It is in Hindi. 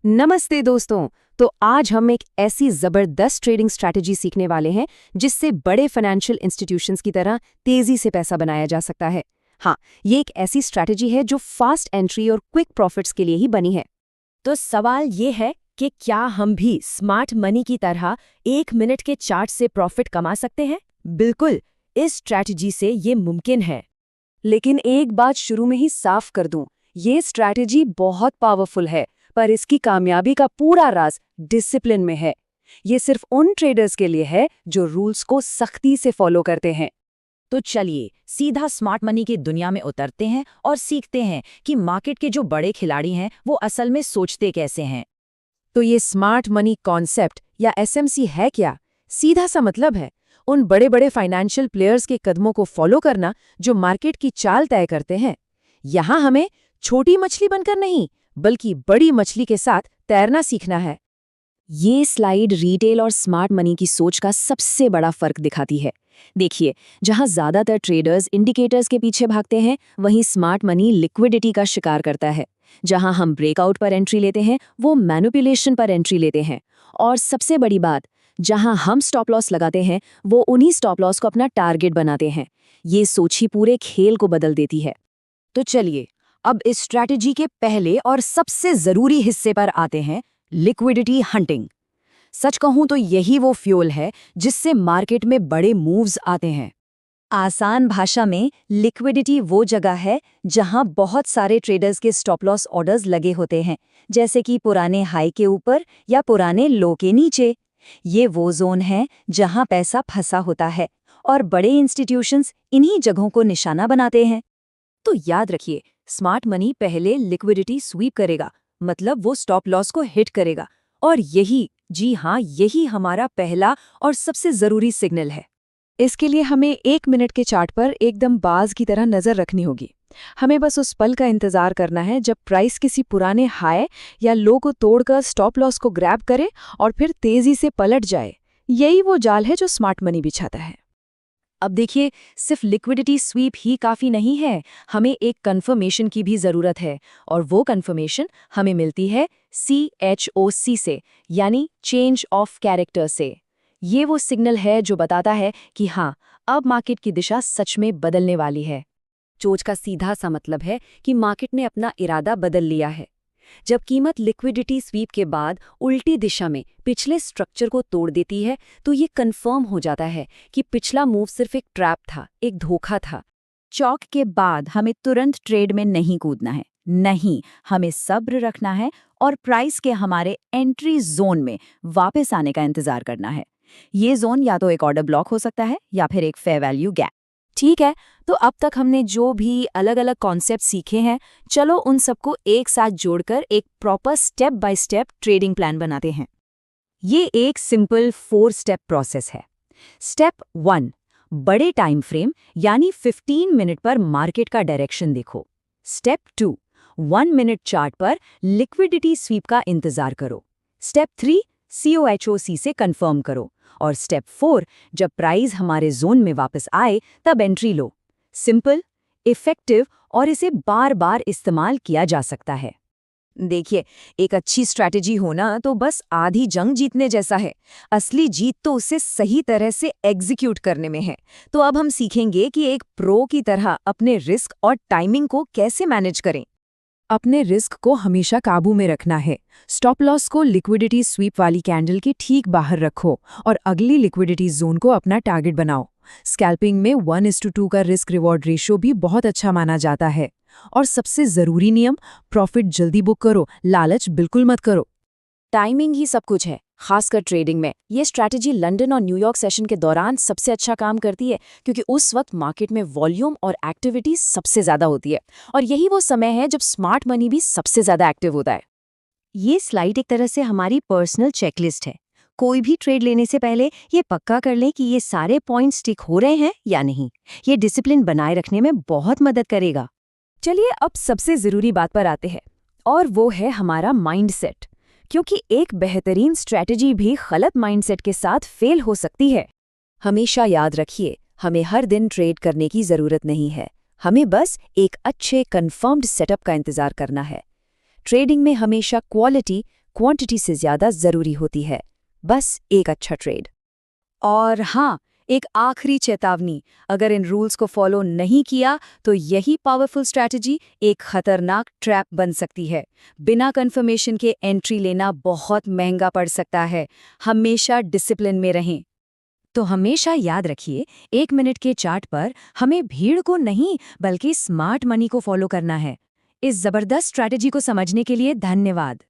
नमस्ते दोस्तों। तो आज हम एक ऐसी जबरदस्त ट्रेडिंग स्ट्रैटेजी सीखने वाले हैं जिससे बड़े फाइनेंशियल इंस्टीट्यूशंस की तरह तेजी से पैसा बनाया जा सकता है। हाँ, ये एक ऐसी स्ट्रैटेजी है जो फास्ट एंट्री और क्विक प्रॉफिट्स के लिए ही बनी है। तो सवाल ये है कि क्या हम भी स्मार्ट मनी की तरह 1 मिनट के चार्ट से प्रॉफिट कमा सकते हैं? बिल्कुल, इस स्ट्रैटेजी से ये मुमकिन है। लेकिन एक बात शुरू में ही साफ कर दूं, ये स्ट्रैटेजी बहुत पावरफुल है, पर इसकी कामयाबी का पूरा राज डिसिप्लिन में है। ये सिर्फ उन ट्रेडर्स के लिए है जो रूल्स को सख्ती से फॉलो करते हैं। तो चलिए सीधा स्मार्ट मनी की दुनिया में उतरते हैं और सीखते हैं कि मार्केट के जो बड़े खिलाड़ी हैं वो असल में सोचते कैसे हैं। तो ये स्मार्ट मनी कॉन्सेप्ट या एसएमसी है क्या? सीधा सा मतलब है उन बड़े बड़े फाइनेंशियल प्लेयर्स के कदमों को फॉलो करना जो मार्केट की चाल तय करते हैं। यहाँ हमें छोटी मछली बनकर नहीं, बल्कि बड़ी मछली के साथ तैरना सीखना है। ये स्लाइड रिटेल और स्मार्ट मनी की सोच का सबसे बड़ा फर्क दिखाती है। देखिए, जहां ज्यादातर ट्रेडर्स इंडिकेटर्स के पीछे भागते हैं, वहीं स्मार्ट मनी लिक्विडिटी का शिकार करता है। जहां हम ब्रेकआउट पर एंट्री लेते हैं, वो मैनिपुलेशन पर एंट्री लेते हैं। और सबसे बड़ी बात, जहां हम स्टॉप लॉस लगाते हैं, वो उन्हीं स्टॉप लॉस को अपना टारगेट बनाते हैं। ये सोच ही पूरे खेल को बदल देती है। तो चलिए, अब इस स्ट्रैटेजी के पहले और सबसे जरूरी हिस्से पर आते हैं, लिक्विडिटी हंटिंग। सच कहूं तो यही वो फ्यूल है जिससे मार्केट में बड़े मूव्स आते हैं। आसान भाषा में लिक्विडिटी वो जगह है जहां बहुत सारे ट्रेडर्स के स्टॉप लॉस ऑर्डर्स लगे होते हैं, जैसे कि पुराने हाई के ऊपर या पुराने लो के नीचे। ये वो जोन है जहां पैसा फंसा होता है और बड़े इंस्टीट्यूशंस इन्हीं जगहों को निशाना बनाते हैं। तो याद रखिए, स्मार्ट मनी पहले लिक्विडिटी स्वीप करेगा, मतलब वो स्टॉप लॉस को हिट करेगा। और यही, जी हाँ, यही हमारा पहला और सबसे जरूरी सिग्नल है। इसके लिए हमें 1 मिनट के चार्ट पर एकदम बाज की तरह नजर रखनी होगी। हमें बस उस पल का इंतजार करना है जब प्राइस किसी पुराने हाई या लो को तोड़कर स्टॉप लॉस को ग्रैब करे और फिर तेजी से पलट जाए। यही वो जाल है जो स्मार्ट मनी बिछाता है। अब देखिए, सिर्फ लिक्विडिटी स्वीप ही काफ़ी नहीं है, हमें एक कन्फर्मेशन की भी ज़रूरत है। और वो कन्फर्मेशन हमें मिलती है CHOC से, यानी चेंज ऑफ कैरेक्टर से। ये वो सिग्नल है जो बताता है कि हाँ, अब मार्केट की दिशा सच में बदलने वाली है। चोच का सीधा सा मतलब है कि मार्केट ने अपना इरादा बदल लिया है। जब कीमत लिक्विडिटी स्वीप के बाद उल्टी दिशा में पिछले स्ट्रक्चर को तोड़ देती है, तो ये कंफर्म हो जाता है कि पिछला मूव सिर्फ एक ट्रैप था, एक धोखा था। चौक के बाद हमें तुरंत ट्रेड में नहीं कूदना है, नहीं, हमें सब्र रखना है और प्राइस के हमारे एंट्री जोन में वापस आने का इंतजार करना है। ये जोन या तो एक ऑर्डर ब्लॉक हो सकता है या फिर एक फेयर वैल्यू गैप। ठीक है, तो अब तक हमने जो भी अलग अलग कॉन्सेप्ट सीखे हैं, चलो उन सबको एक साथ जोड़कर एक proper step by step trading plan बनाते हैं। ये एक सिंपल 4 स्टेप प्रोसेस है। स्टेप 1, बड़े टाइम फ्रेम यानी 15 मिनट पर मार्केट का डायरेक्शन देखो। स्टेप 2, 1 मिनट चार्ट पर लिक्विडिटी स्वीप का इंतजार करो। स्टेप 3, COHOC से कंफर्म करो। और स्टेप 4, जब प्राइस हमारे जोन में वापस आए तब एंट्री लो। सिंपल, इफेक्टिव और इसे बार बार इस्तेमाल किया जा सकता है। देखिए, एक अच्छी स्ट्रैटेजी होना तो बस आधी जंग जीतने जैसा है। असली जीत तो उसे सही तरह से एग्जीक्यूट करने में है। तो अब हम सीखेंगे कि एक प्रो की तरह अपने रिस्क और टाइमिंग को कैसे मैनेज करें। अपने रिस्क को हमेशा काबू में रखना है। स्टॉप लॉस को लिक्विडिटी स्वीप वाली कैंडल के ठीक बाहर रखो और अगली लिक्विडिटी जोन को अपना टारगेट बनाओ। स्कैल्पिंग में 1:2 का रिस्क रिवॉर्ड रेशियो भी बहुत अच्छा माना जाता है। और सबसे जरूरी नियम, प्रॉफिट जल्दी बुक करो, लालच बिल्कुल मत करो। टाइमिंग ही सब कुछ है, खासकर ट्रेडिंग में। ये स्ट्रैटेजी लंदन और न्यूयॉर्क सेशन के दौरान सबसे अच्छा काम करती है, क्योंकि उस वक्त मार्केट में वॉल्यूम और एक्टिविटी सबसे ज्यादा होती है। और यही वो समय है जब स्मार्ट मनी भी सबसे ज्यादा एक्टिव होता है। ये स्लाइड एक तरह से हमारी पर्सनल चेकलिस्ट है। कोई भी ट्रेड लेने से पहले ये पक्का कर लें कि ये सारे पॉइंट्स टिक हो रहे हैं या नहीं। ये डिसिप्लिन बनाए रखने में बहुत मदद करेगा। चलिए, अब सबसे जरूरी बात पर आते हैं, और वो है हमारा माइंडसेट। क्योंकि एक बेहतरीन स्ट्रैटेजी भी गलत माइंडसेट के साथ फेल हो सकती है। हमेशा याद रखिए, हमें हर दिन ट्रेड करने की जरूरत नहीं है। हमें बस एक अच्छे कंफर्म्ड सेटअप का इंतजार करना है। ट्रेडिंग में हमेशा क्वालिटी, क्वांटिटी से ज़्यादा ज़रूरी होती है। बस एक अच्छा ट्रेड। और हाँ, एक आखिरी चेतावनी, अगर इन रूल्स को फॉलो नहीं किया तो यही पावरफुल स्ट्रैटेजी एक खतरनाक ट्रैप बन सकती है। बिना कंफर्मेशन के एंट्री लेना बहुत महंगा पड़ सकता है। हमेशा डिसिप्लिन में रहें। तो हमेशा याद रखिए, 1 मिनट के चार्ट पर हमें भीड़ को नहीं बल्कि स्मार्ट मनी को फॉलो करना है। इस जबरदस्त स्ट्रैटेजी को समझने के लिए धन्यवाद।